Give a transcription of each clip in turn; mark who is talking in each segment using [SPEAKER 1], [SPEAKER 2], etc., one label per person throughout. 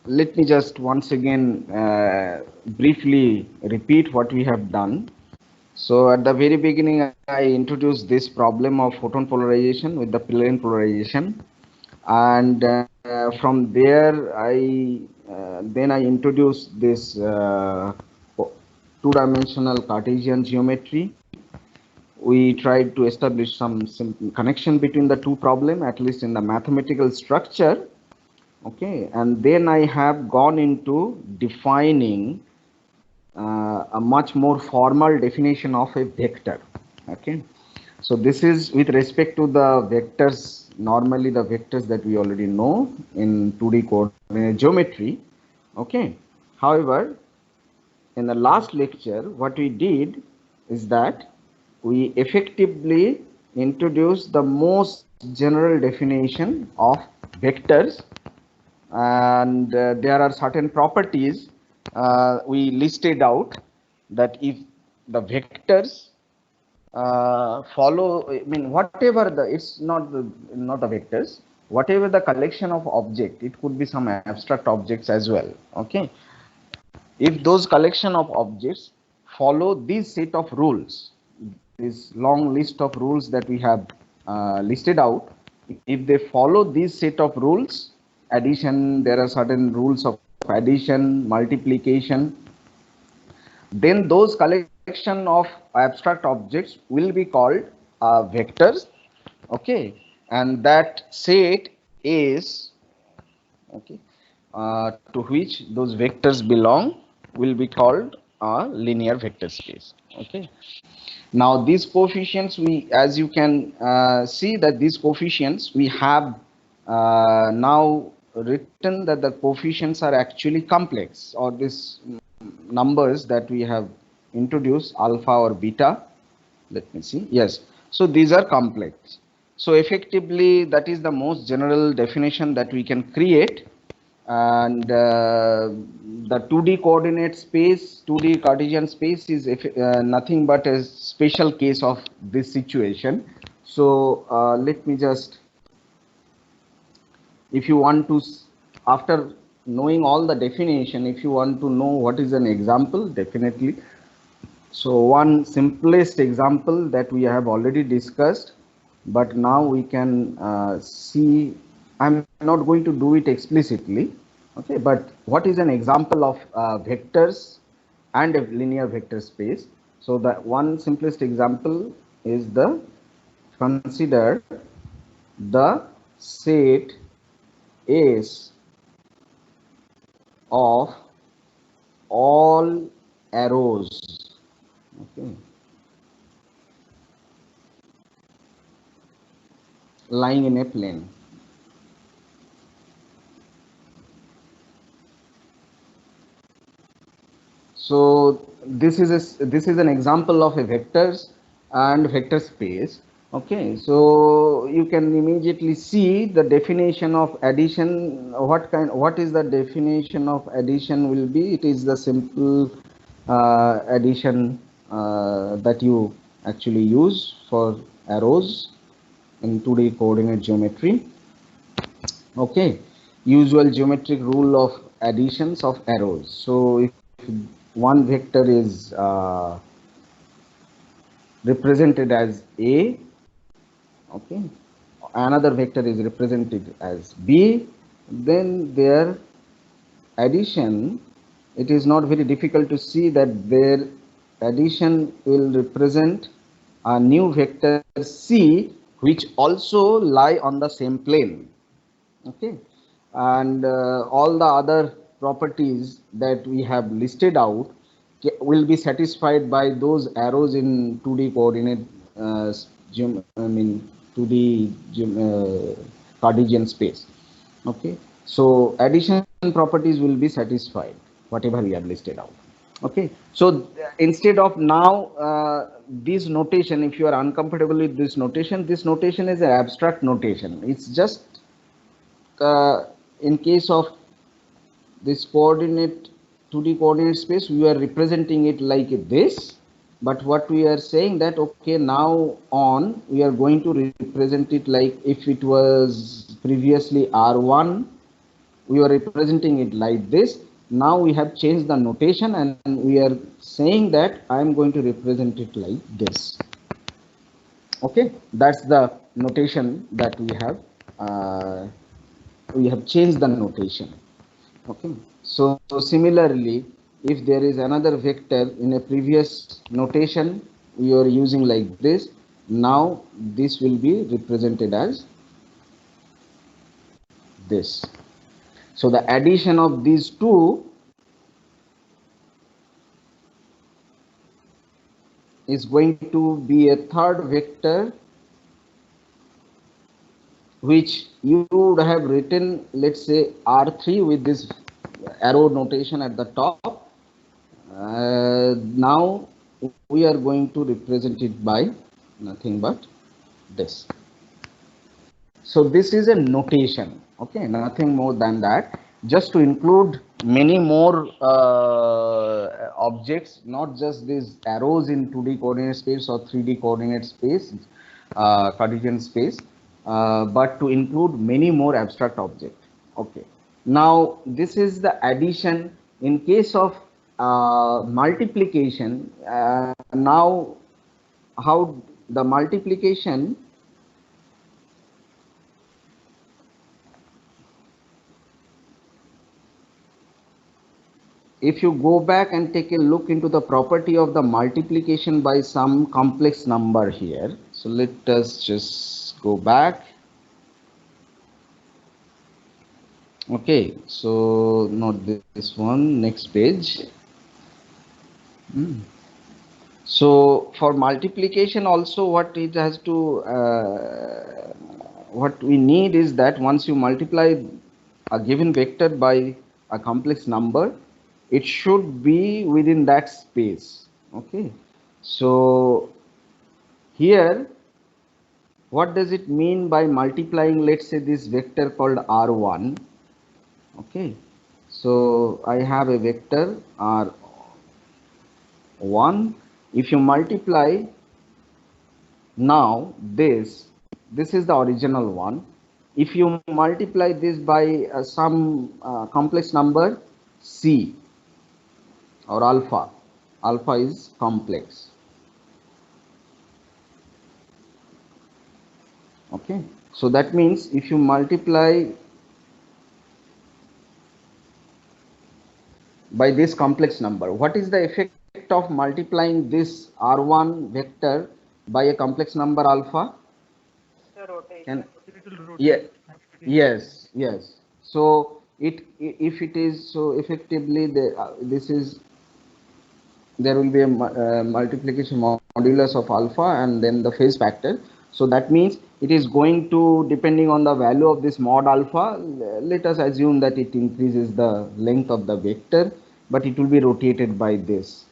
[SPEAKER 1] let me just once again briefly repeat what we have done. So at the very beginning, I introduced this problem of photon polarization with the plane polarization, and from there then I introduced this two-dimensional Cartesian geometry. We tried to establish some connection between the two problems, at least in the mathematical structure. Okay, and then I have gone into defining a much more formal definition of a vector. Okay, so this is with respect to the vectors, normally the vectors that we already know in 2D coordinate geometry. Okay, however, in the last lecture, what we did is that we effectively introduced the most general definition of vectors, and there are certain properties we listed out, that if the vectors follow, I mean, whatever the, it's not the vectors, whatever the collection of object, it could be some abstract objects as well. Okay, if those collection of objects follow this set of rules, this long list of rules that we have listed out, if they follow this set of rules, addition, there are certain rules of addition, multiplication, then those collection of abstract objects will be called vectors. Okay, and that set is, okay, to which those vectors belong will be called a linear vector space. Okay, now these coefficients, we, as you can see that these coefficients we have now written that the coefficients are actually complex, or these numbers that we have introduced, alpha or beta. Let me see. Yes, so these are complex. So effectively, that is the most general definition that we can create. And the 2D coordinate space, 2D Cartesian space is nothing but a special case of this situation. So let me just, if you want to, after knowing all the definition, if you want to know what is an example, definitely. So one simplest example that we have already discussed, but now we can see, I'm not going to do it explicitly. Okay, but what is an example of vectors and a linear vector space? So the one simplest example is the, consider the set S of all arrows. Okay, lying in a plane. So this is an example of a vectors and vector space. Okay, so you can immediately see the definition of addition. What is the definition of addition will be? It is the simple addition that you actually use for arrows in 2D coordinate geometry. Okay, usual geometric rule of additions of arrows. So if one vector is represented as A, okay, another vector is represented as B, then their addition, it is not very difficult to see that their addition will represent a new vector C, which also lie on the same plane. Okay, and all the other properties that we have listed out will be satisfied by those arrows in 2D coordinate, I mean 2D Cartesian space. Okay, so addition properties will be satisfied, whatever we have listed out. Okay, so instead of now this notation, if you are uncomfortable with this notation is an abstract notation. It's just in case of this coordinate 2D coordinate space, we are representing it like this, but what we are saying that, okay, now on we are going to represent it like if it was previously R1, we were representing it like this. Now we have changed the notation and we are saying that I am going to represent it like this. Okay, that's the notation that we have changed the notation. Okay, so similarly, if there is another vector in a previous notation we are using like this, now this will be represented as this. So the addition of these two is going to be a third vector, which you would have written, let's say R3 with this arrow notation at the top. Now we are going to represent it by nothing but this. So this is a notation, okay, nothing more than that, just to include many more objects, not just these arrows in 2D coordinate space or 3D coordinate space, Cartesian space, but to include many more abstract objects. Okay, now this is the addition. In case of multiplication, now how the multiplication, if you go back and take a look into the property of the multiplication by some complex number here, so let us just go back. Okay, so not this one, next page. So for multiplication also, what it has to what we need is that once you multiply a given vector by a complex number, it should be within that space. Okay, so here what does it mean by multiplying, let's say, this vector called r1? Okay, so I have a vector r1. If you multiply now this is the original one. If you multiply this by some complex number c or alpha is complex. Okay, so that means if you multiply by this complex number, what is the effect of multiplying this r1 vector by a complex number alpha? Can, yeah, yes. So if it is, so effectively this is, there will be a multiplication modulus of alpha and then the phase factor. So that means it is going to, depending on the value of this mod alpha, let us assume that it increases the length of the vector, but it will be rotated by this.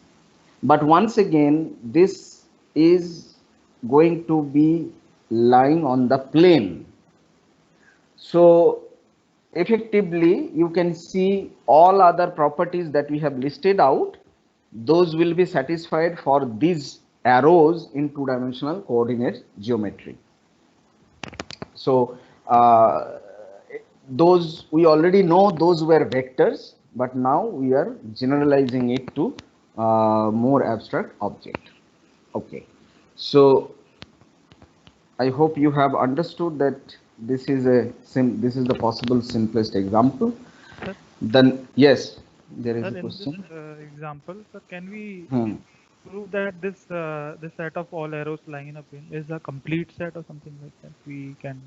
[SPEAKER 1] But once again, this is going to be lying on the plane. So effectively, you can see all other properties that we have listed out, those will be satisfied for these arrows in two-dimensional coordinate geometry. So those we already know, those were vectors, but now we are generalizing it to more abstract object. Okay, so I hope you have understood that this is the possible simplest example.
[SPEAKER 2] Sir,
[SPEAKER 1] Then yes, there is
[SPEAKER 2] sir,
[SPEAKER 1] a
[SPEAKER 2] in this
[SPEAKER 1] question.
[SPEAKER 2] example, sir, can we
[SPEAKER 1] Hmm.
[SPEAKER 2] prove that this set of all arrows lying in a plane is a complete set or something like that? We can.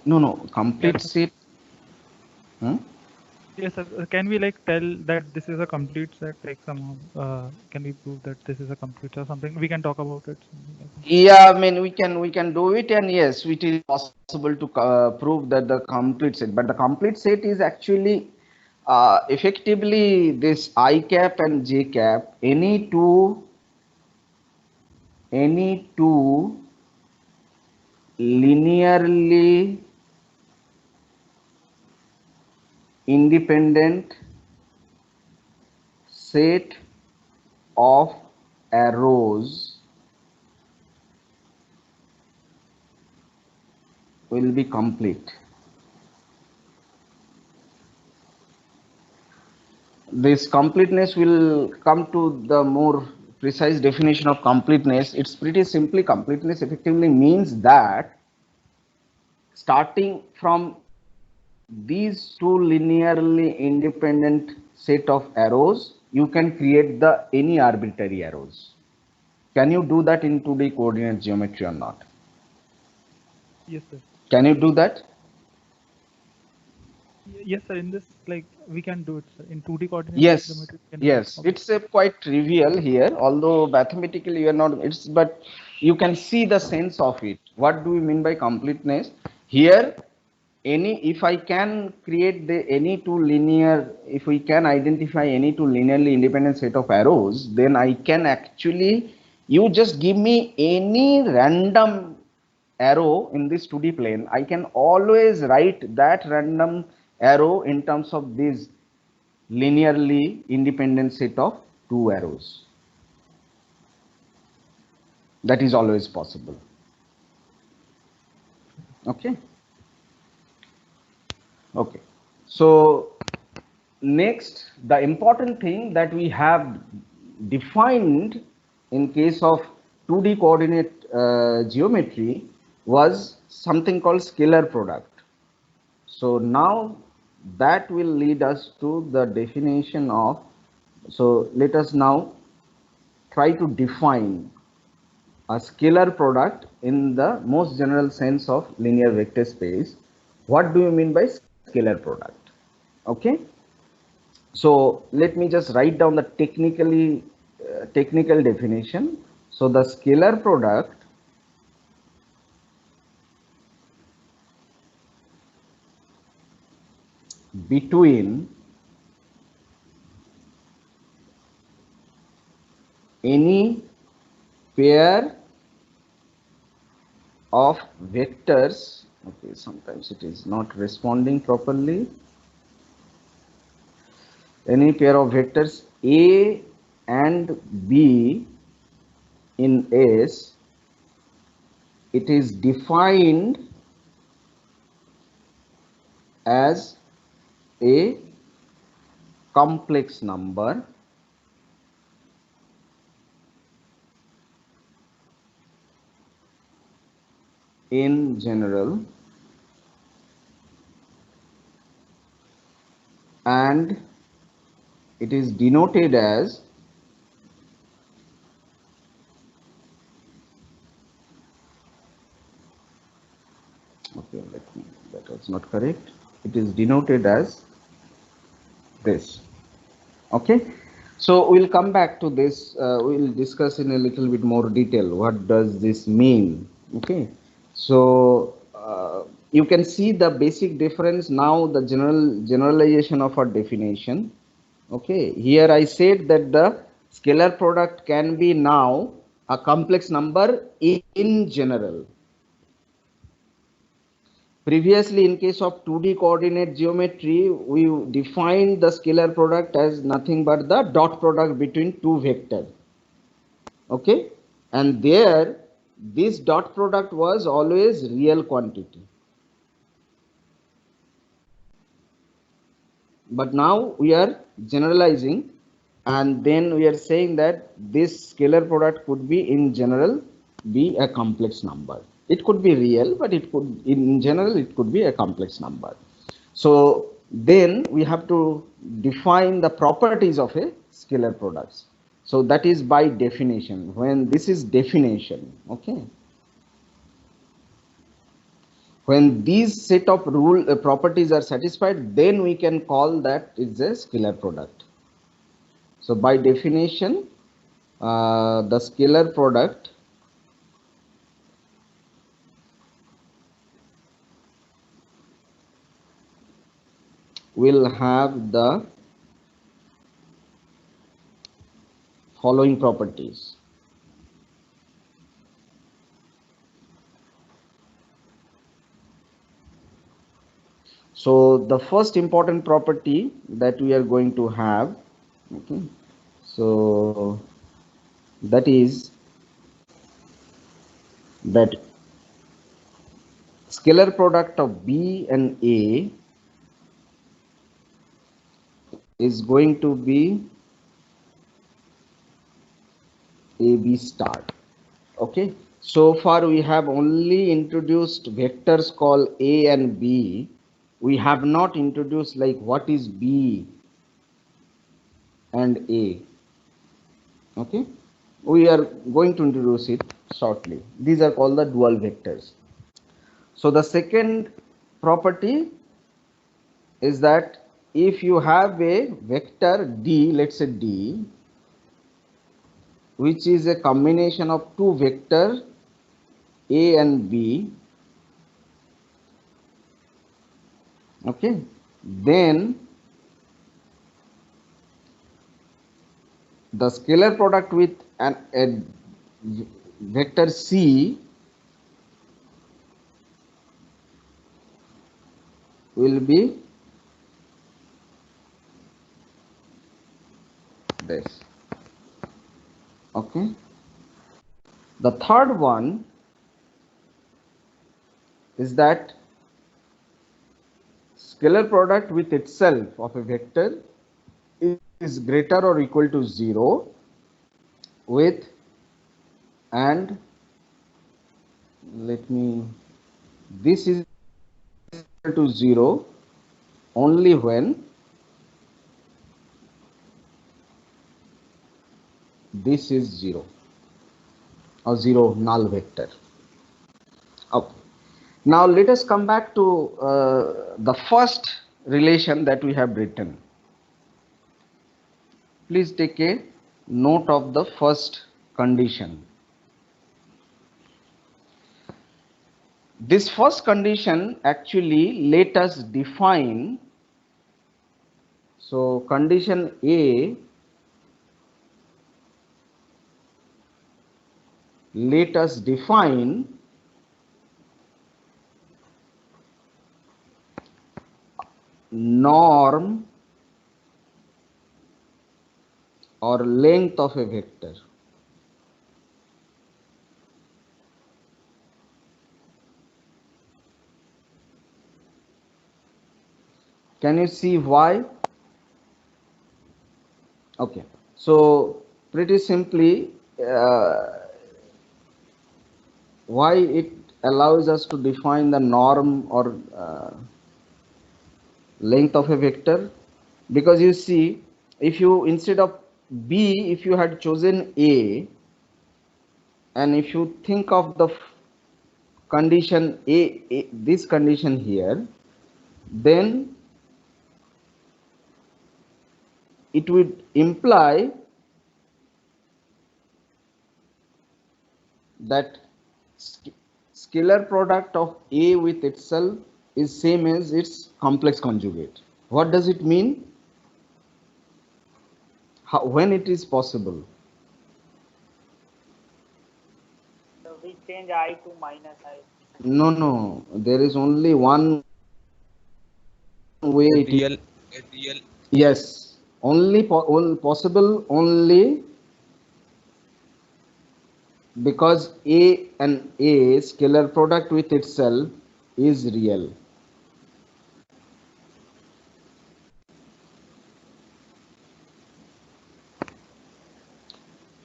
[SPEAKER 1] No, complete
[SPEAKER 2] Yes, sir.
[SPEAKER 1] set. Hmm?
[SPEAKER 2] Yes, sir. Can we like tell that this is a complete set? Like somehow, can we prove that this is a complete or something? We can talk about it. Something like that.
[SPEAKER 1] Yeah, I mean we can do it, and yes, it is possible to prove that the complete set. But the complete set is actually effectively this I cap and j cap. Any two linearly independent set of arrows will be complete. this completeness will come to the more precise definition of completeness. It's pretty simply, completeness effectively means that starting from these two linearly independent set of arrows, you can create the any arbitrary arrows. Can you do that in 2D coordinate geometry or not?
[SPEAKER 2] Yes, sir.
[SPEAKER 1] Can you do that?
[SPEAKER 2] Yes, sir. In this, like, we can do it, sir. In 2D coordinate
[SPEAKER 1] Yes,
[SPEAKER 2] geometry, we can do
[SPEAKER 1] yes.
[SPEAKER 2] it.
[SPEAKER 1] It's quite trivial here, although mathematically you are not. It's but you can see the sense of it. What do we mean by completeness? Here, if I can create any two linear, if we can identify any two linearly independent set of arrows, then I can actually, you just give me any random arrow in this 2D plane, I can always write that random arrow in terms of this linearly independent set of two arrows. That is always possible. Okay. Okay. So next, the important thing that we have defined in case of 2D coordinate geometry was something called scalar product. So now that will lead us to the definition of, so let us now try to define a scalar product in the most general sense of linear vector space. What do you mean by scalar product? Okay. So let me just write down the technical definition. So the scalar product between any pair of vectors, okay, sometimes it is not responding properly, any pair of vectors A and B in S, it is defined as a complex number in general, and it is denoted as okay, that was not correct. It is denoted as this. Okay, so we'll come back to this. We'll discuss in a little bit more detail what does this mean. Okay, so you can see the basic difference now, the generalization of our definition. Okay, here I said that the scalar product can be now a complex number in general. Previously, in case of 2D coordinate geometry, we defined the scalar product as nothing but the dot product between two vectors. Okay, and there this dot product was always real quantity. But now we are generalizing, and then we are saying that this scalar product could be in general be a complex number. It could be real, but it could, in general, it could be a complex number. So then we have to define the properties of a scalar product. So that is by definition. When this is definition, okay. When these set of properties are satisfied, then we can call that is a scalar product. So by definition, the scalar product will have the following properties. So the first important property that we are going to have, okay, so that is that scalar product of B and A is going to be AB star. Okay, so far we have only introduced vectors called A and B. We have not introduced like what is B and A. Okay, we are going to introduce it shortly. These are called the dual vectors. So the second property is that if you have a vector D, let's say D, which is a combination of two vectors A and B, okay, then the scalar product with a vector C will be this. Okay, the third one is that scalar product with itself of a vector is greater or equal to 0 with, and let me, this is equal to 0 only when this is 0 or 0 null vector. Okay. Now let us come back to the first relation that we have written. Please take a note of the first condition. This first condition actually let us define. So condition A, let us define norm or length of a vector. Can you see why? Okay, so pretty simply, why it allows us to define the norm or length of a vector, because you see, if you instead of B, if you had chosen A, and if you think of the condition A, this condition here, then it would imply that scalar product of A with itself is same as its complex conjugate. What does it mean? When it is possible?
[SPEAKER 3] So we change I to minus I.
[SPEAKER 1] No, there is only one way.
[SPEAKER 4] Real.
[SPEAKER 1] Yes, only possible only because A and A scalar product with itself is real.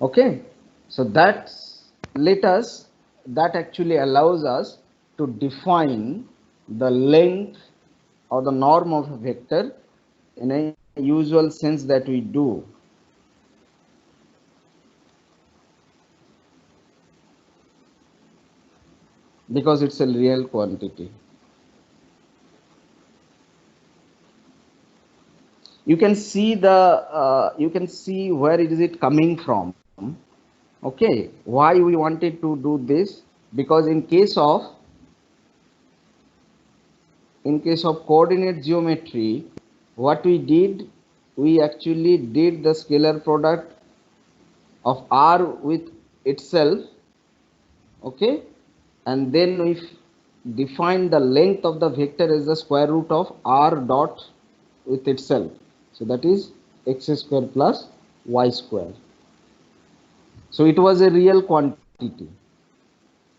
[SPEAKER 1] Okay, so that actually allows us to define the length or the norm of a vector in a usual sense that we do. Because it's a real quantity. You can see where is it coming from. Okay, why we wanted to do this? Because in case of coordinate geometry, what we did, we actually did the scalar product of R with itself, okay, and then we defined the length of the vector as the square root of R dot with itself. So that is x square plus y square. So it was a real quantity.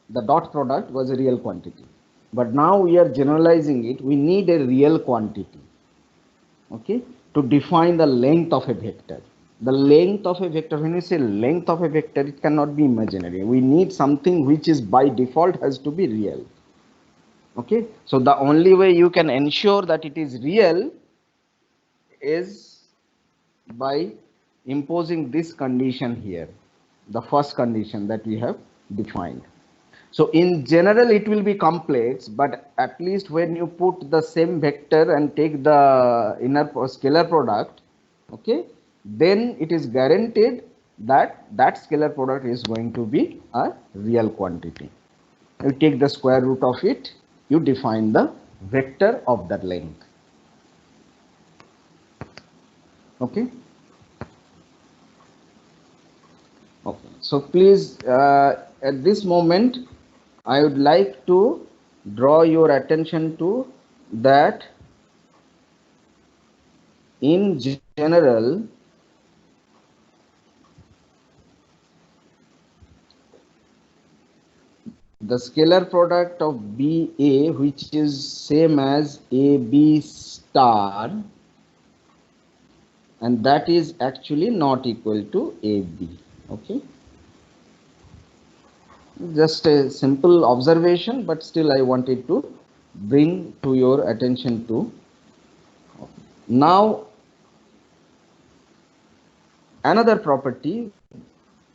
[SPEAKER 1] The dot product was a real quantity. But now we are generalizing it. We need a real quantity. Okay. to define the length of a vector. The length of a vector, when you say length of a vector, it cannot be imaginary. We need something which is by default has to be real. Okay, so the only way you can ensure that it is real is by imposing this condition here, the first condition that we have defined. So in general it will be complex, but at least when you put the same vector and take the inner scalar product, okay, then it is guaranteed that that scalar product is going to be a real quantity. You take the square root of it, you define the vector of that length. Okay. Okay, so please, at this moment, I would like to draw your attention to that in general, the scalar product of BA, which is same as AB star, and that is actually not equal to AB. Okay. Just a simple observation, but still I wanted to bring to your attention to. Now another property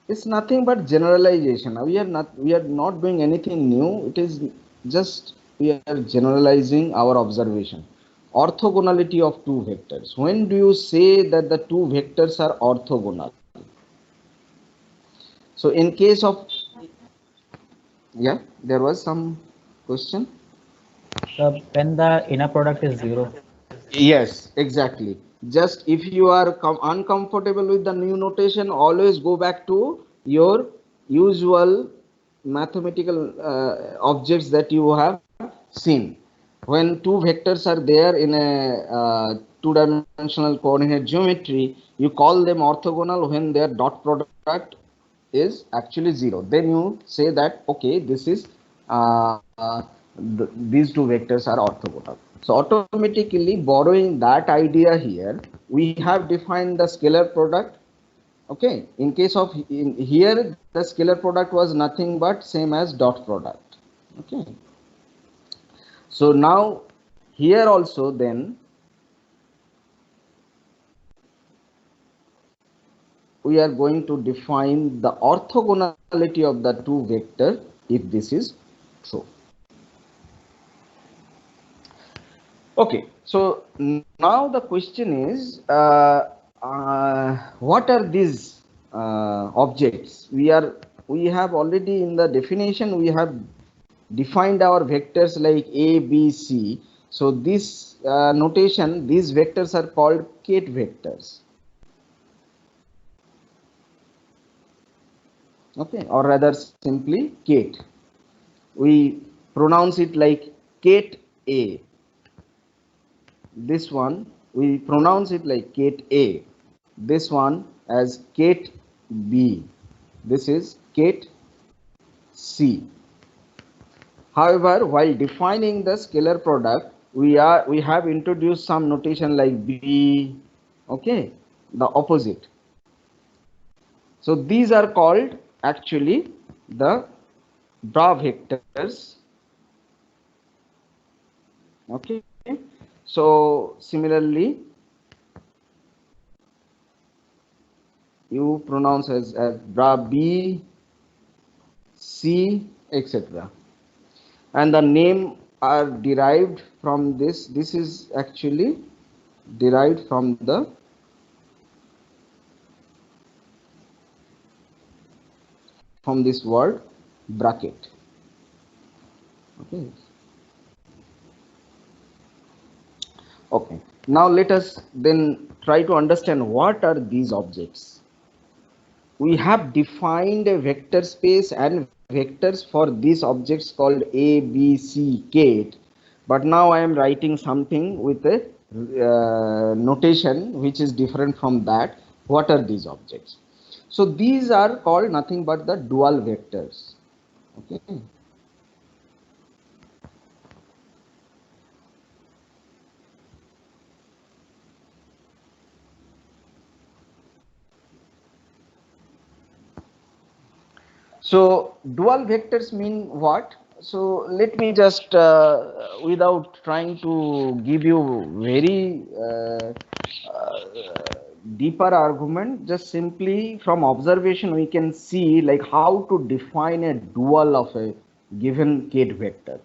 [SPEAKER 1] is nothing but generalization. We are not doing anything new. It is just we are generalizing our observation. Orthogonality of two vectors. When do you say that the two vectors are orthogonal? So in case of, yeah, there was some question.
[SPEAKER 4] When the inner product is 0.
[SPEAKER 1] Yes, exactly. Just if you are uncomfortable with the new notation, always go back to your usual mathematical objects that you have seen. When two vectors are there in a two-dimensional coordinate geometry, you call them orthogonal when their dot product is actually 0. Then you say that, okay, this is these two vectors are orthogonal. So automatically borrowing that idea here, we have defined the scalar product. Okay, in case of here, the scalar product was nothing but same as dot product. Okay, so now here also then we are going to define the orthogonality of the two vector if this is true. Okay, so now the question is, what are these objects? We have already in the definition we have defined our vectors like A, B, C. So this notation, these vectors are called Kate vectors. Okay, or rather simply Kate. We pronounce it like Kate A. This one we pronounce it like Kate A. This one as Kate B. This is Kate C. However, while defining the scalar product, we have introduced some notation like B, okay, the opposite. So these are called actually the bra vectors. Okay, so similarly you pronounce as bra B, C, etc. And the name are derived from this. This is actually derived from this word bracket. Okay. Okay. Now let us then try to understand what are these objects. We have defined a vector space and vectors for these objects called A, B, C, Kate. But now I am writing something with a notation which is different from that. What are these objects? So these are called nothing but the dual vectors. Okay. So dual vectors mean what? So let me just without trying to give you very deeper argument, just simply from observation we can see like how to define a dual of a given Kate vector.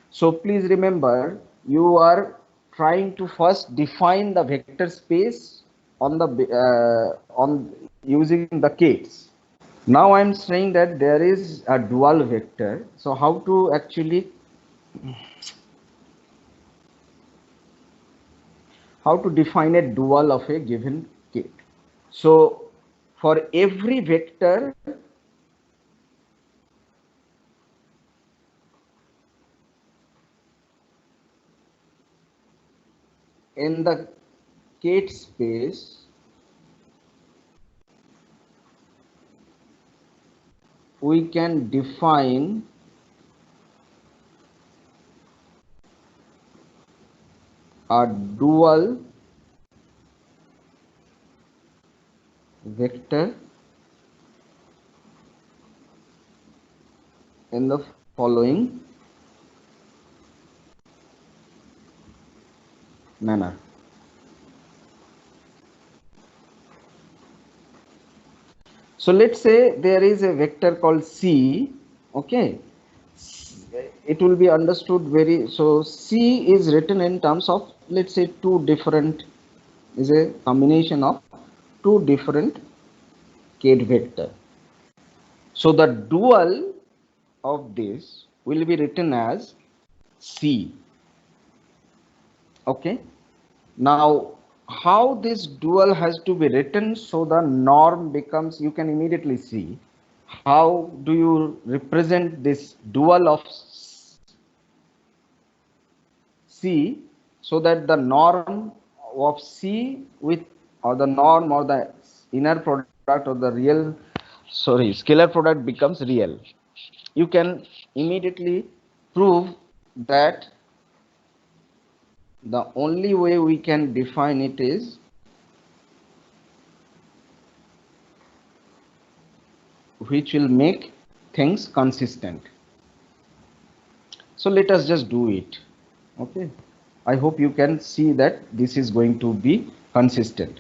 [SPEAKER 1] So please remember, you are trying to first define the vector space on the on using the Kates. Now I'm saying that there is a dual vector. So how to actually define a dual of a given K? So for every vector in the Kate space, we can define a dual vector in the following manner. So let's say there is a vector called C, okay. It will be understood very, so C is written in terms of, let's say, two different, is a combination of two different Kate vector. So the dual of this will be written as C, okay. Now how this dual has to be written, so the norm becomes, you can immediately see how do you represent this dual of C, so that the norm of C with, or the norm or the inner product or the real, sorry, scalar product becomes real. You can immediately prove that the only way we can define it is which will make things consistent. So let us just do it, okay. I hope you can see that this is going to be consistent.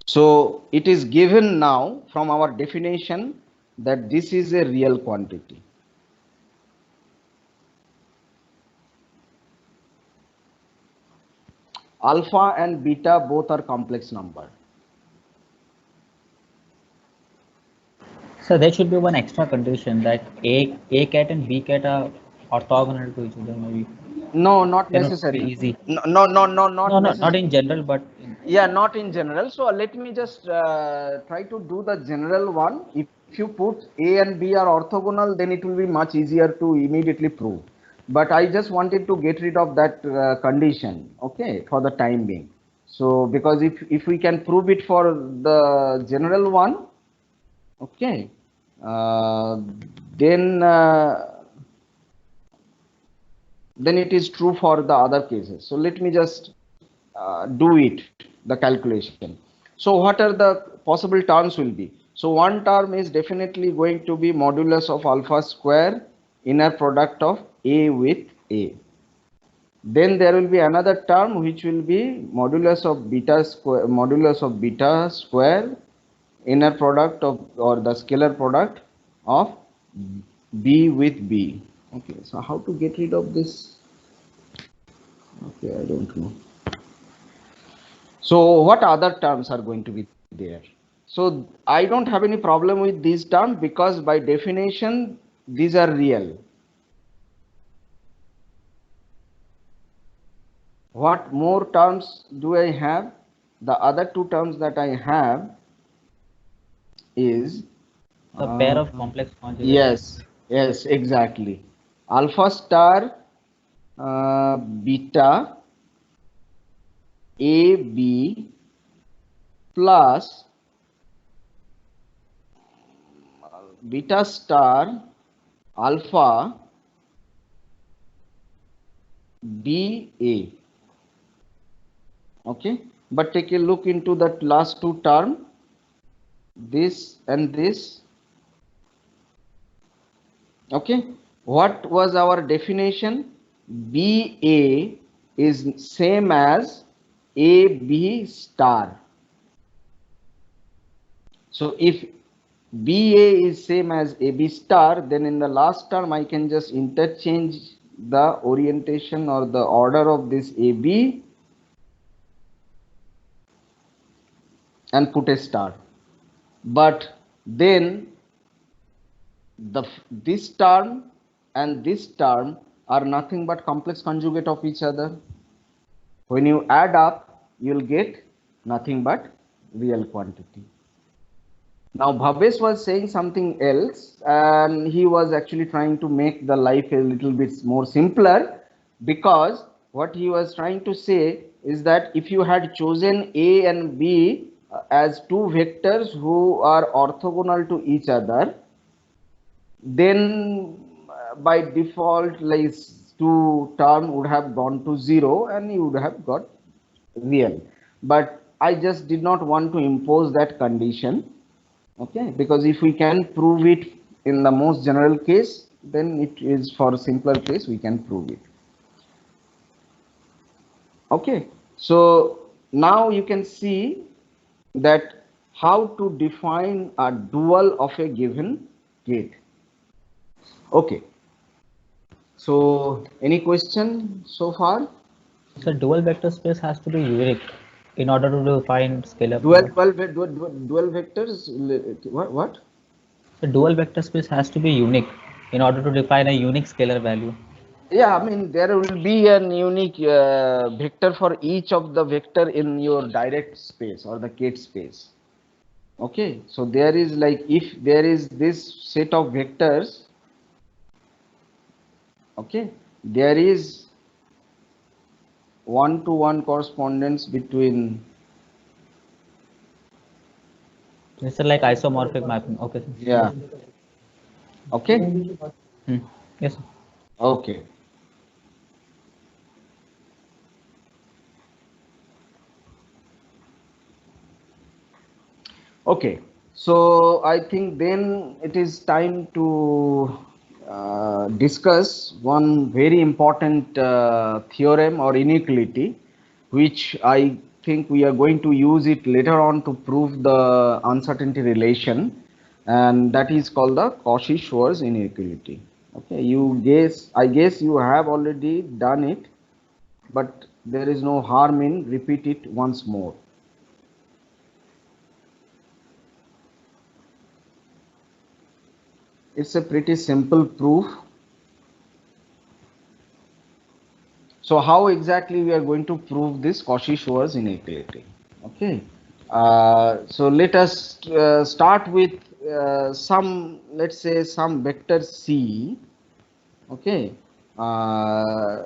[SPEAKER 1] So it is given now from our definition that this is a real quantity. Alpha and beta both are complex number.
[SPEAKER 4] So there should be one extra condition that A cat and B cat are orthogonal to each other, maybe.
[SPEAKER 1] No, not
[SPEAKER 4] Then it would be
[SPEAKER 1] necessary.
[SPEAKER 4] easy.
[SPEAKER 1] No, not necessary.
[SPEAKER 4] Not in general, but
[SPEAKER 1] Yeah, not in general. So let me just try to do the general one. If you put A and B are orthogonal, then it will be much easier to immediately prove. But I just wanted to get rid of that condition, okay, for the time being. So because if we can prove it for the general one, okay, then it is true for the other cases. So let me just do it, the calculation. So what are the possible terms will be? So one term is definitely going to be modulus of alpha square inner product of A with A. Then there will be another term which will be modulus of beta square inner product of, or the scalar product of B with B. Okay, so how to get rid of this? Okay, I don't know. So what other terms are going to be there? So I don't have any problem with these terms because by definition these are real. What more terms do I have? The other two terms that I have is
[SPEAKER 4] the pair of complex conjugates.
[SPEAKER 1] Yes, exactly. Alpha star beta AB plus beta star alpha BA. Okay, but take a look into that last two term, this and this. Okay, what was our definition? BA is same as AB star. So if BA is same as AB star, then in the last term I can just interchange the orientation or the order of this AB and put a star. But then this term and this term are nothing but complex conjugate of each other. When you add up, you'll get nothing but real quantity. Now Bhavesh was saying something else, and he was actually trying to make the life a little bit more simpler, because what he was trying to say is that if you had chosen A and B as two vectors who are orthogonal to each other, then by default like two term would have gone to 0 and you would have got real. But I just did not want to impose that condition, okay, because if we can prove it in the most general case, then it is for simpler case we can prove it. Okay, so now you can see that how to define a dual of a given gate. Okay, so any question so far?
[SPEAKER 4] So dual vector space has to be unique in order to define scalar
[SPEAKER 1] Dual
[SPEAKER 4] product.
[SPEAKER 1] dual vectors, what?
[SPEAKER 4] So dual vector space has to be unique in order to define a unique scalar value.
[SPEAKER 1] Yeah, I mean there will be an unique vector for each of the vector in your direct space or the Kate space. Okay, so there is like, if there is this set of vectors, okay, there is one-to-one correspondence between,
[SPEAKER 4] It's like isomorphic mapping. Okay.
[SPEAKER 1] yeah, okay,
[SPEAKER 4] Yes. Sir.
[SPEAKER 1] okay. Okay, so I think then it is time to discuss one very important theorem or inequality, which I think we are going to use it later on to prove the uncertainty relation, and that is called the Cauchy-Schwarz inequality. Okay, I guess you have already done it, but there is no harm in repeat it once more. It's a pretty simple proof. So how exactly we are going to prove this Cauchy-Schwarz inequality? Okay. So let us start with some, let's say some vector C, okay,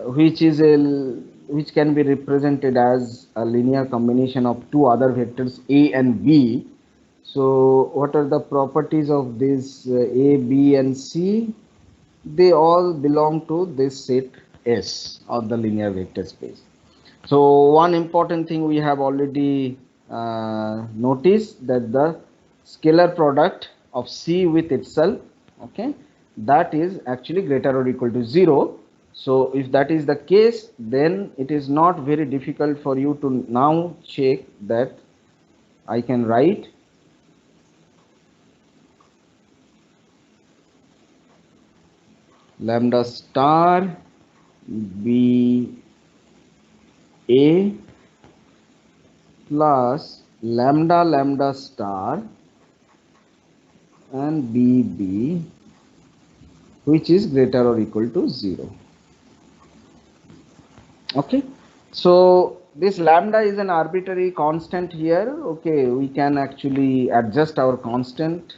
[SPEAKER 1] which can be represented as a linear combination of two other vectors A and B. So what are the properties of this A, B and C? They all belong to this set S of the linear vector space. So one important thing we have already noticed, that the scalar product of C with itself, okay, that is actually greater or equal to 0. So if that is the case, then it is not very difficult for you to now check that I can write lambda star B A plus lambda lambda star and BB, which is greater or equal to 0. Okay, so this lambda is an arbitrary constant here. Okay, we can actually adjust our constant,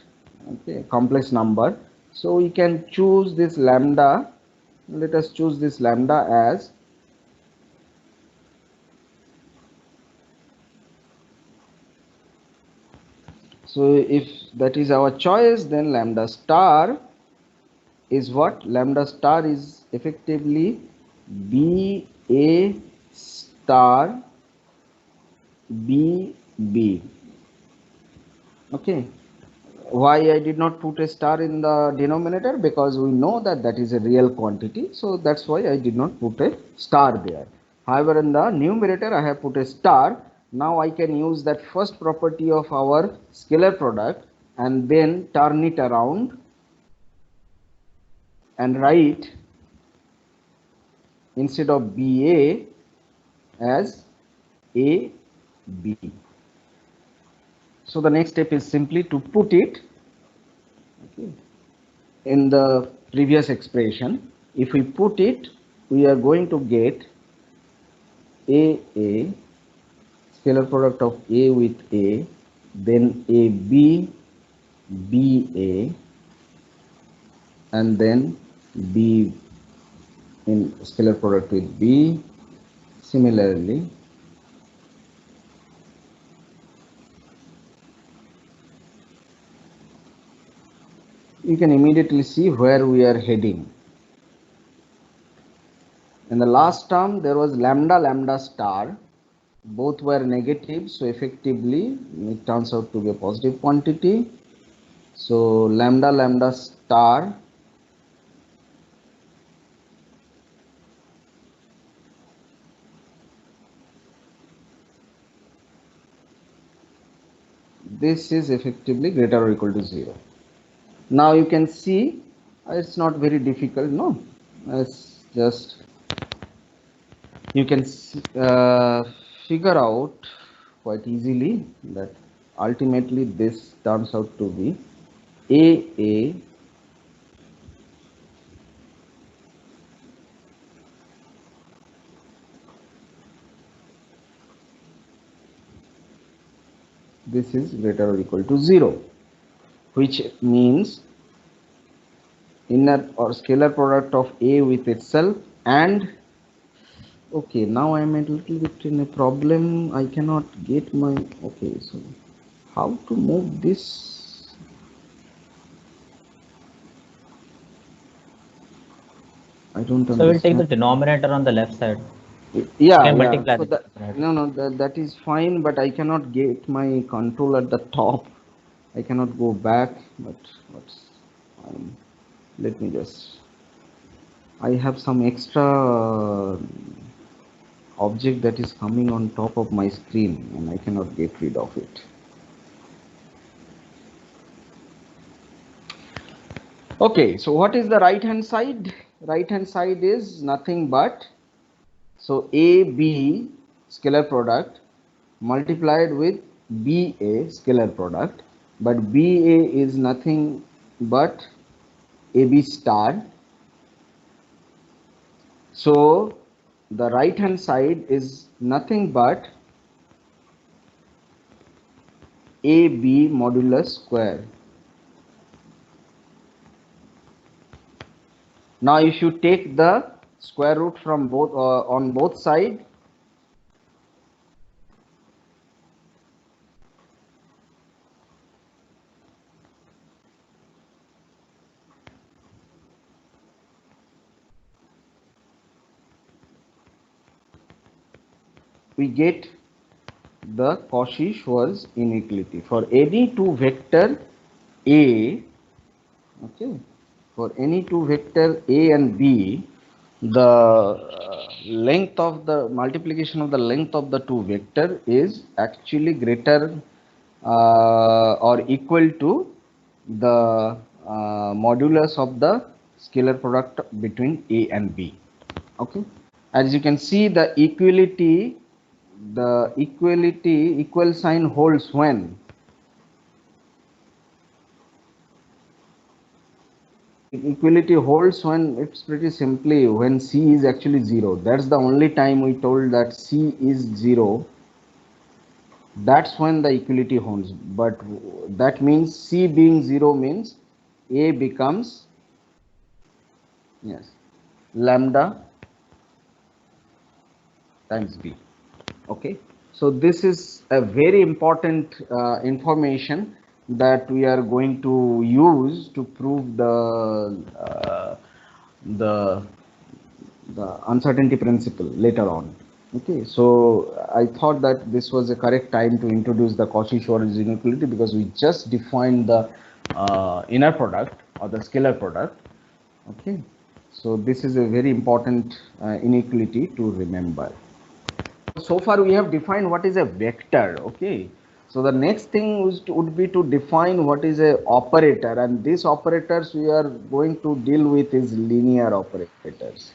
[SPEAKER 1] okay, complex number. So we can choose this lambda. Let us choose this lambda as so. If that is our choice, then lambda star is what? Lambda star is effectively B A star B B. Okay, Why I did not put a star in the denominator? Because we know that that is a real quantity, so that's why I did not put a star there. However, in the numerator I have put a star. Now I can use that first property of our scalar product and then turn it around and write, instead of BA, as AB. So the next step is simply to put it, okay, in the previous expression. If we put it, we are going to get AA, scalar product of A with A, then AB, BA, and then B in scalar product with B. Similarly, you can immediately see where we are heading. In the last term, there was lambda lambda star. Both were negative, so effectively it turns out to be a positive quantity. So lambda lambda star this is effectively greater or equal to 0. Now you can see it's not very difficult, no? It's just you can figure out quite easily that ultimately this turns out to be AA this is greater or equal to 0, which means inner or scalar product of A with itself. And okay, now I am a little bit in a problem. I cannot get my, okay, so how to move this? I don't understand.
[SPEAKER 4] So we'll take the denominator on the left side.
[SPEAKER 1] Yeah,
[SPEAKER 4] Can
[SPEAKER 1] yeah.
[SPEAKER 4] multiply
[SPEAKER 1] So
[SPEAKER 4] the
[SPEAKER 1] that, no, that is fine, but I cannot get my control at the top. I cannot go back, but what's let me just, I have some extra object that is coming on top of my screen and I cannot get rid of it. Okay, so what is the right hand side? Right hand side is nothing but, so AB scalar product multiplied with BA scalar product, but BA is nothing but AB star. So the right hand side is nothing but AB modulus square. Now if you take the square root from both on both sides, we get the Cauchy-Schwarz inequality for any two vector A. Okay, for any two vector A and B, the length of the multiplication of the length of the two vector is actually greater or equal to the modulus of the scalar product between A and B. Okay, as you can see, the equal sign holds when equality holds when it's pretty simply when C is actually 0. That's the only time we told that C is 0. That's when the equality holds. But that means C being 0 means A becomes, yes, lambda times B. Okay, so this is a very important information that we are going to use to prove the uncertainty principle later on. Okay, so I thought that this was a correct time to introduce the Cauchy-Schwarz inequality, because we just defined the inner product or the scalar product. Okay, so this is a very important inequality to remember. So far we have defined what is a vector. Okay, so the next thing would be to define what is a operator, and these operators we are going to deal with is linear operators.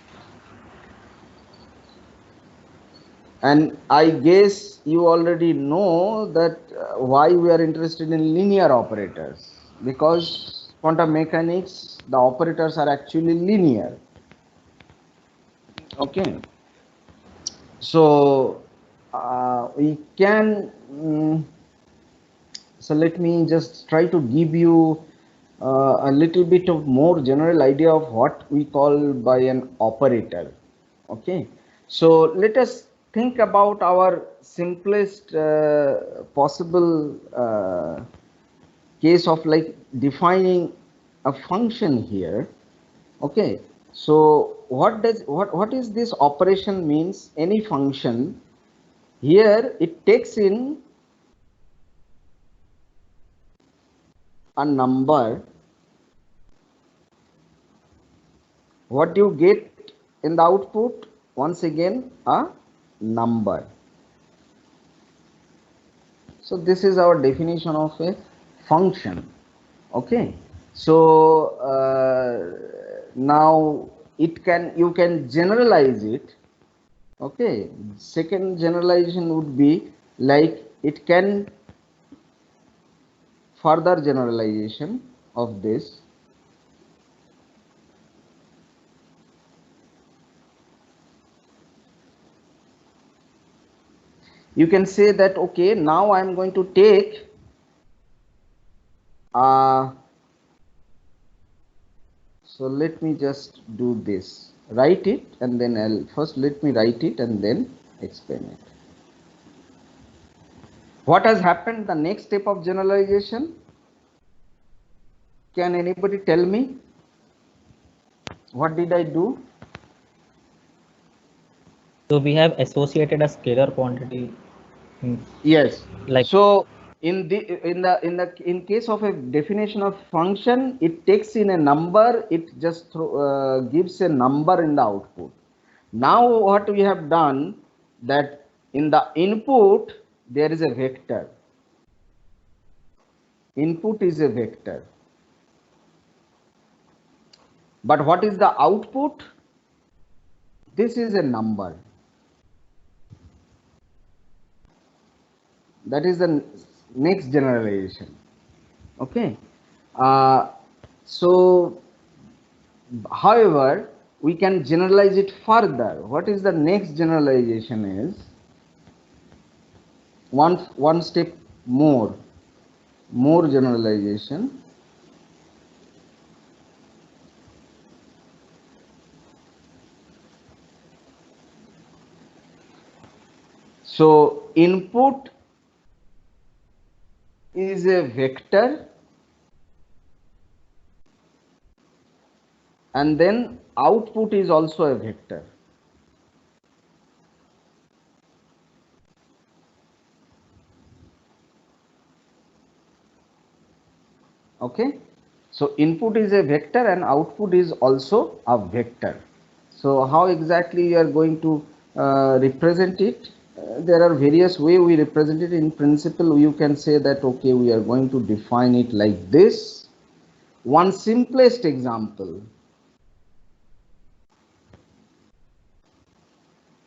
[SPEAKER 1] And I guess you already know that why we are interested in linear operators, because quantum mechanics, the operators are actually linear. Okay, so we can so let me just try to give you a little bit of more general idea of what we call by an operator. Okay, so let us think about our simplest possible case of like defining a function here. Okay, so what is this operation means? Any function here, it takes in a number. What you get in the output? Once again, a number. So this is our definition of a function. Okay, so now you can generalize it. Okay, second generalization would be like it can further generalization of this. You can say that, okay, now I am going to take so let me just do this, write it, and then let me write it and then explain it. What has happened, the next step of generalization? Can anybody tell me? What did I do?
[SPEAKER 4] So we have associated a scalar quantity.
[SPEAKER 1] Yes.
[SPEAKER 4] Like,
[SPEAKER 1] so in case of a definition of function, it takes in a number, it just gives a number in the output. Now what we have done, that in the input there is a vector. Input is a vector. But what is the output? This is a number. That is the next generalization. Okay. So however, we can generalize it further. What is the next generalization is one step more generalization. So input is a vector, and then output is also a vector. Okay, so input is a vector and output is also a vector. So how exactly you are going to represent it? There are various ways we represent it. In principle, you can say that, okay, we are going to define it like this. One simplest example.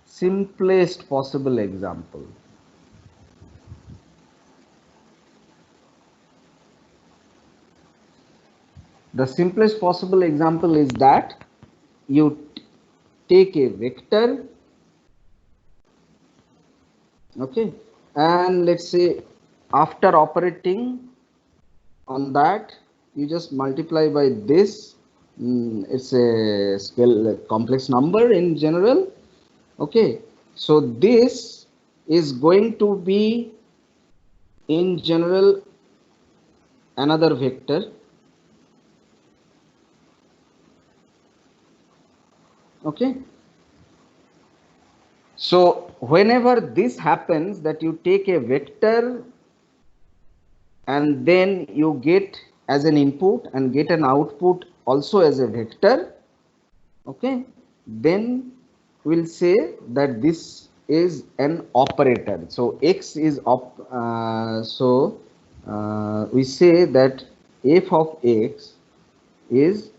[SPEAKER 1] Simplest possible example. The simplest possible example is that you take a vector, okay, and let's say after operating on that, you just multiply by this. It's a complex number in general. Okay, so this is going to be in general another vector. Okay, so whenever this happens, that you take a vector and then you get as an input and get an output also as a vector, okay, then we'll say that this is an operator. So x is we say that f of x is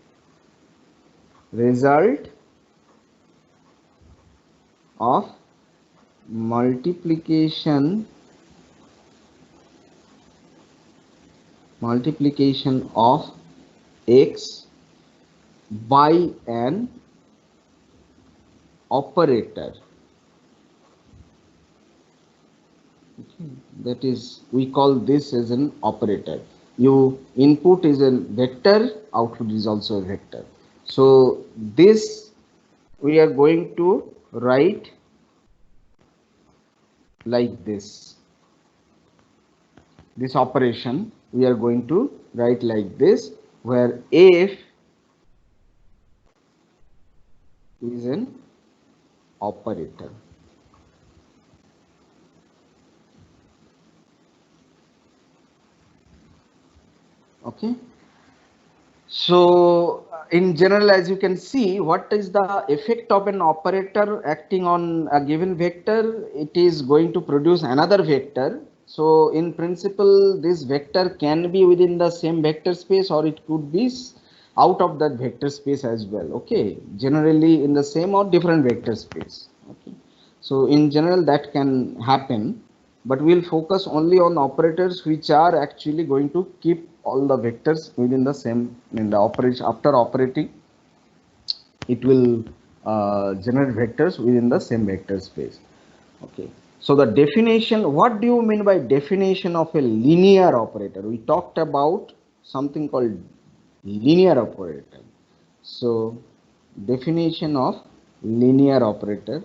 [SPEAKER 1] result of multiplication of x by an operator. Okay, that is, we call this as an operator. You input is a vector, output is also a vector. So this we are going to write like this. This operation we are going to write like this, where f is an operator. Okay, so in general, as you can see, what is the effect of an operator acting on a given vector? It is going to produce another vector. So in principle, this vector can be within the same vector space, or it could be out of that vector space as well. Okay, generally in the same or different vector space. Okay, so in general that can happen, but we'll focus only on operators which are actually going to keep all the vectors within the same, in the operation. After operating, it will generate vectors within the same vector space. Okay, so the definition, what do you mean by definition of a linear operator? We talked about something called linear operator. So definition of linear operator,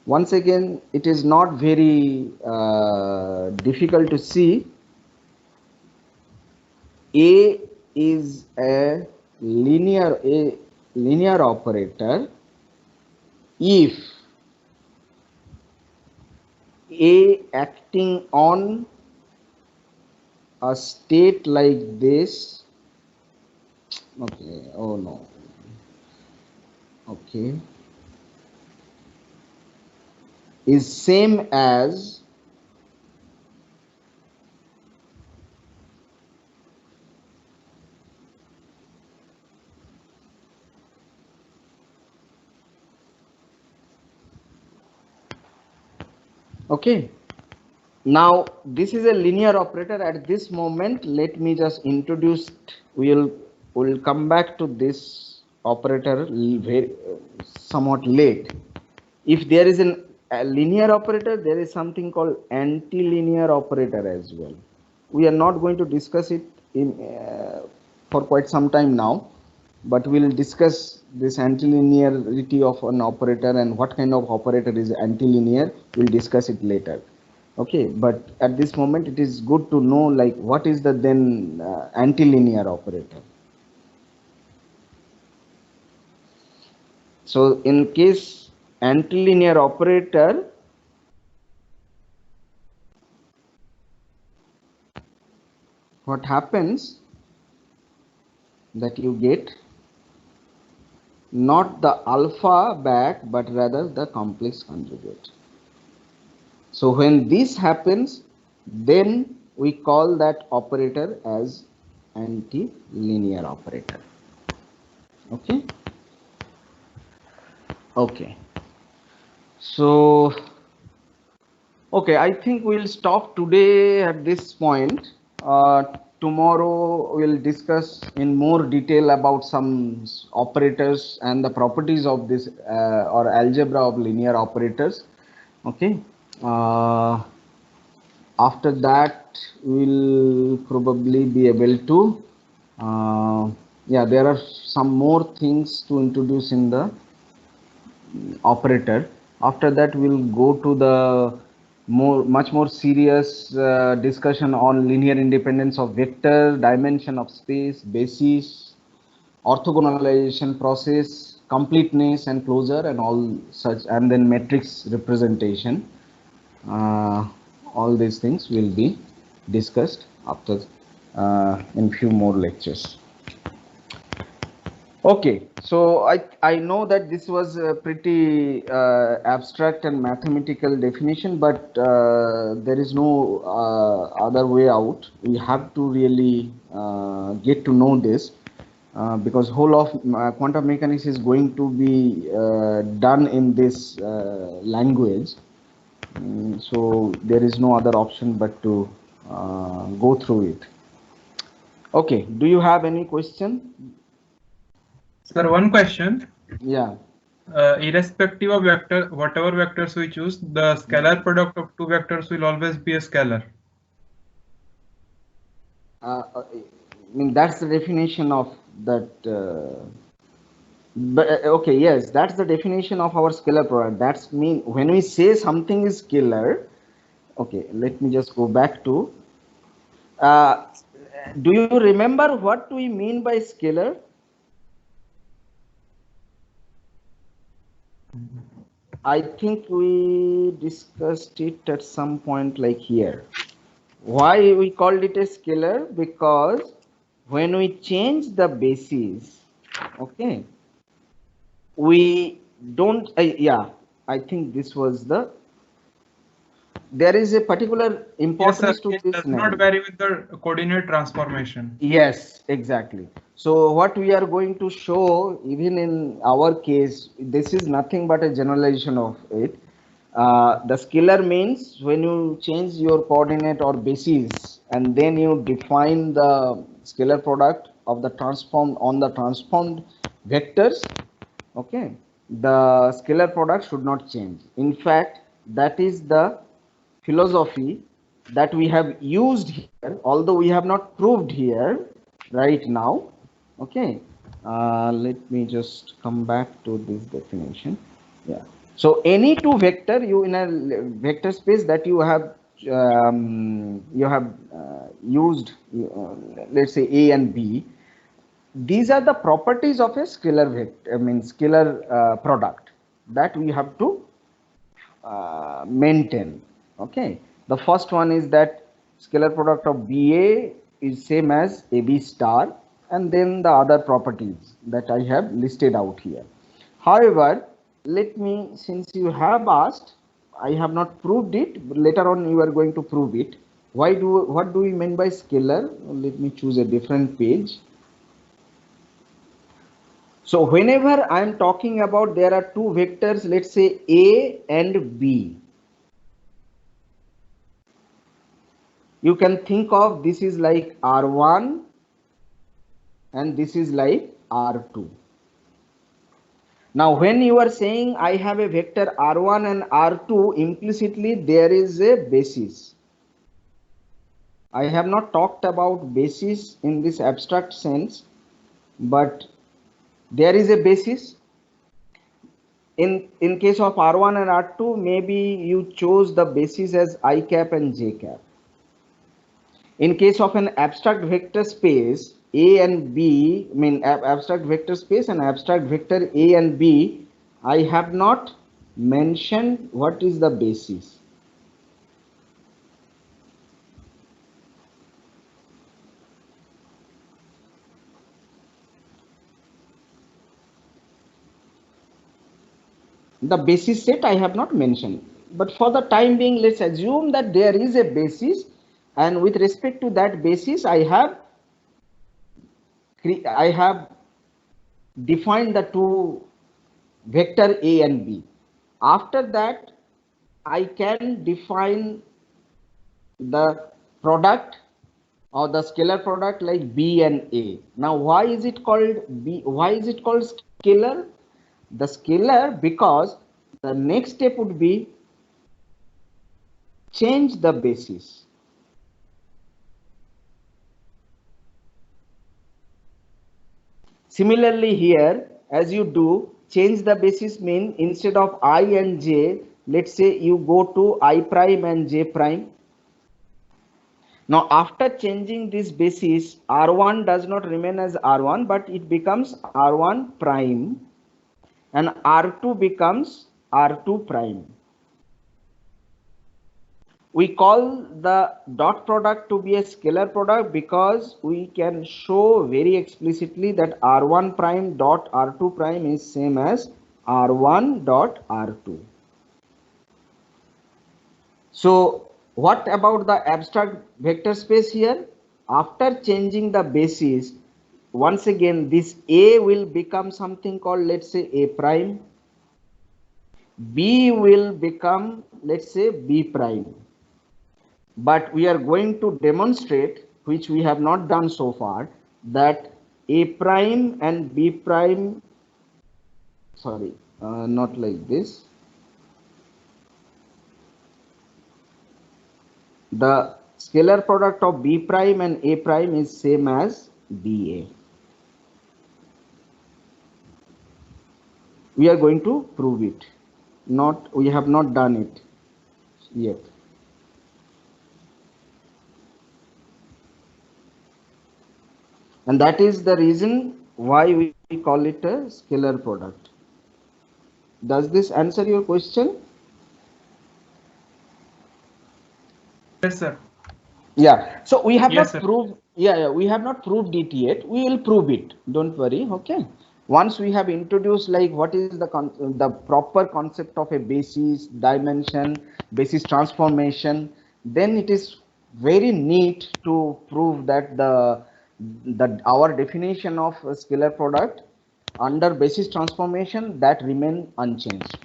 [SPEAKER 1] once again, it is not very difficult to see. A is a linear operator if A acting on a state like this. Okay, oh no. Okay, is same as okay. Now this is a linear operator. At this moment, let me just introduce, we'll come back to this operator very somewhat late. If there is a linear operator, there is something called antilinear operator as well. We are not going to discuss it in for quite some time now, but we'll discuss this antilinearity of an operator and what kind of operator is antilinear. We'll discuss it later. Okay, but at this moment it is good to know like what is the then antilinear operator. So in case antilinear operator, what happens that you get not the alpha back but rather the complex conjugate. So when this happens, then we call that operator as antilinear operator. Okay. Okay. So, okay, I think we'll stop today at this point. Tomorrow we'll discuss in more detail about some operators and the properties of this or algebra of linear operators. Okay. After that, we'll probably be able to, yeah, there are some more things to introduce in the operator. After that, we'll go to the much more serious discussion on linear independence of vector, dimension of space, basis, orthogonalization process, completeness and closure, and all such, and then matrix representation. All these things will be discussed after in few more lectures. Okay, so I know that this was a pretty abstract and mathematical definition, but there is no other way out. We have to really get to know this because whole of quantum mechanics is going to be done in this language. So there is no other option but to go through it. Okay, do you have any question?
[SPEAKER 5] Sir, one question.
[SPEAKER 1] Yeah.
[SPEAKER 5] Irrespective of vector, whatever vectors we choose, the scalar product of two vectors will always be a scalar.
[SPEAKER 1] I mean, that's the definition of that. But okay, yes, that's the definition of our scalar product. That's mean when we say something is scalar. Okay, let me just go back to. Do you remember what we mean by scalar? I think we discussed it at some point like here. Why we called it a scalar? Because when we change the basis, okay, we don't, yeah, I think this was the, there is a particular importance to
[SPEAKER 5] It
[SPEAKER 1] this
[SPEAKER 5] does
[SPEAKER 1] name.
[SPEAKER 5] not vary with the coordinate transformation.
[SPEAKER 1] Yes, exactly. So what we are going to show, even in our case, this is nothing but a generalization of it. The scalar means when you change your coordinate or basis and then you define the scalar product of the transformed on the transformed vectors, okay, the scalar product should not change. In fact, that is the philosophy that we have used here, although we have not proved here right now. Okay, let me just come back to this definition. Yeah, so any two vector, you in a vector space that you have used, let's say A and B, these are the properties of a scalar vector, I mean scalar product that we have to maintain. Okay, the first one is that scalar product of BA is same as AB star, and then the other properties that I have listed out here. However, let me, since you have asked, I have not proved it, but later on you are going to prove it. What do we mean by scalar? Let me choose a different page. So whenever I am talking about there are two vectors, let's say A and B, you can think of this is like R1 and this is like R2. Now when you are saying I have a vector R1 and R2, implicitly there is a basis. I have not talked about basis in this abstract sense, but there is a basis. In case of R1 and R2, maybe you chose the basis as I cap and j cap. In case of an abstract vector space A and B, I mean abstract vector space and abstract vector A and B, I have not mentioned what is the basis. The basis set I have not mentioned, but for the time being, let's assume that there is a basis, and with respect to that basis, I have defined the two vector A and B. After that, I can define the product or the scalar product like B and A. Now, why is it called B? Why is it called scalar? The scalar, because the next step would be change the basis. Similarly here, as you do, change the basis mean instead of I and J, let's say you go to I prime and J prime. Now after changing this basis, R1 does not remain as R1, but it becomes R1 prime, and R2 becomes R2 prime. We call the dot product to be a scalar product because we can show very explicitly that R1 prime dot R2 prime is same as R1 dot R2. So what about the abstract vector space here? After changing the basis, once again this A will become something called, let's say, A prime. B will become, let's say, B prime. But we are going to demonstrate, which we have not done so far, that A prime and B prime, sorry, not like this. The scalar product of B prime and A prime is same as BA. We are going to prove it. We have not done it yet. And that is the reason why we call it a scalar product. Does this answer your question?
[SPEAKER 5] Yes, sir.
[SPEAKER 1] Yeah. So we have
[SPEAKER 5] Yes,
[SPEAKER 1] not
[SPEAKER 5] sir.
[SPEAKER 1] proved. Yeah, we have not proved it yet. We will prove it. Don't worry. Okay. Once we have introduced like what is the proper concept of a basis, dimension, basis transformation, then it is very neat to prove that our definition of a scalar product under basis transformation that remain unchanged.